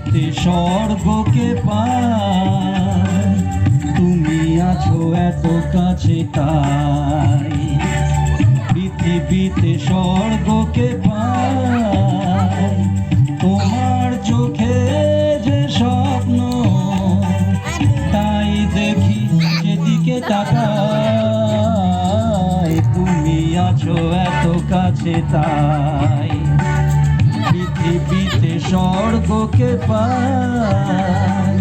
পৃথিবীতে স্বর্গকে পাই, তুমি আছো এত কাছে তাই। পৃথিবীতে স্বর্গকে পাই, তোমার চোখে যে স্বপ্ন, তাই দেখি যেদিকে তাকাই, তুমি আছো এত কাছে তাই। পৃথিবীতে স্বর্গকে পাই,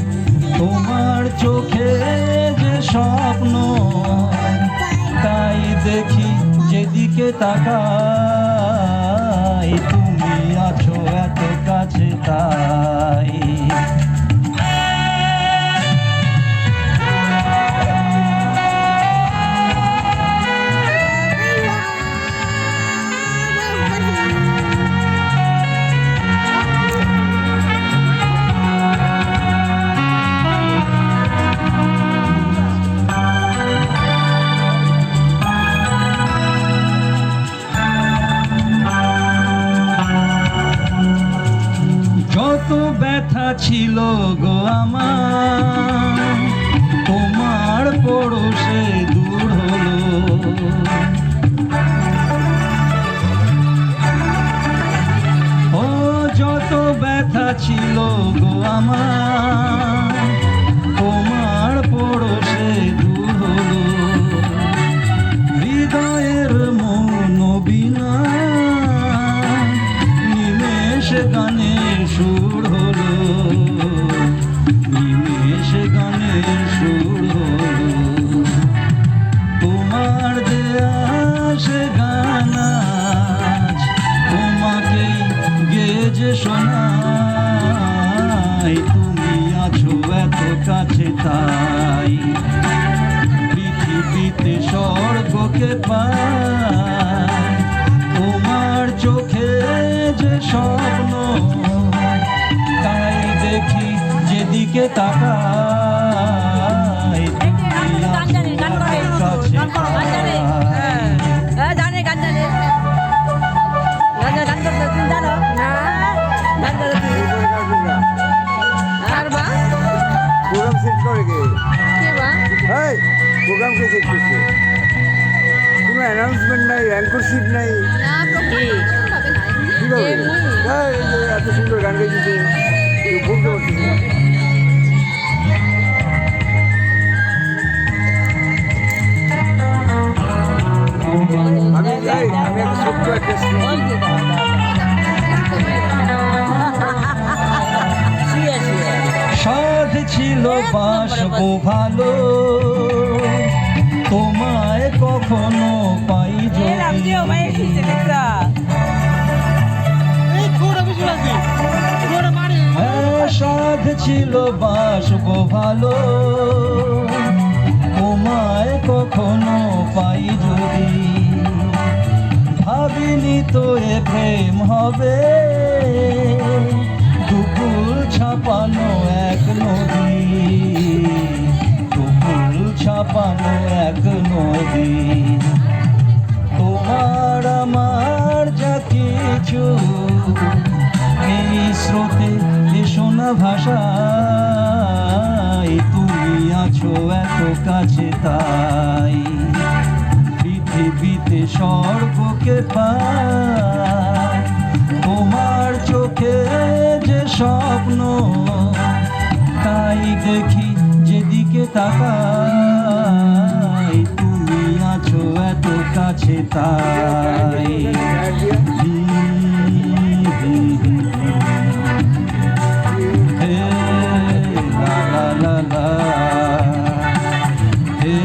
তোমার চোখে যে স্বপ্ন, তাই দেখি যেদিকে তাকাই, তুমি আছো এত কাছে তাই। যত ব্যথা ছিল গো আমার, তোমার পরশে দূর হলো। ও যত ব্যথা ছিল গো আমার, তোমার পরশে দূর হলো। হৃদয়ের মন বিনা নিমেষ গানের সুর হলো, নিমেষ গানের সুর হলো। তোমার দেয়া সে গান আজ তোমাকেই গেয়ে শোনাই, তুমি আছো এত কাছে তাই। পৃথিবীতে স্বর্গকে পাই, তোমার চোখে যে স্বপ্ন, তাই দেখি যেদিকে তাকাই, তুমি আছো এত কাছে তাই। প্রোগ্রাম সেট করে কে? এই প্রোগ্রাম কে সেট করছে? কোনো অ্যানাউন্সমেন্ট নাই, অ্যাঙ্করশিপ নাই, কিভাবে? এই যে এত সুন্দর গান গাইছে, কেউ বলতে পারছিস না। আমি যাই, আমি একটা ছোট্ট একটা সাধ ছিল বাসবো ভালো, তোমায় কখনো পাই যদি। সাধ ছিল বাসবো ভালো, তোমায় কখনো পাই যদি। ভাবিনি তো এ প্রেম হবে, দুপুর ছাপানো এক নদী, দুপুর ছাপানো এক নদী। তোমার আমার যা কিছু এই স্রোতে এসো না ভাষায়, তুমি আছো এত কাছে তাই। পৃথিবীতে স্বর্গকে পাই, তোমার চোখে যে স্বপ্ন, তাই দেখি যেদিকে তাকাই, তুমি আছো এত কাছে তাই। হে লা লা লা লা, হে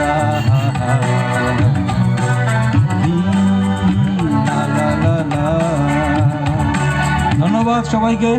লা লা লা লা লা। ধন্যবাদ সবাইকে।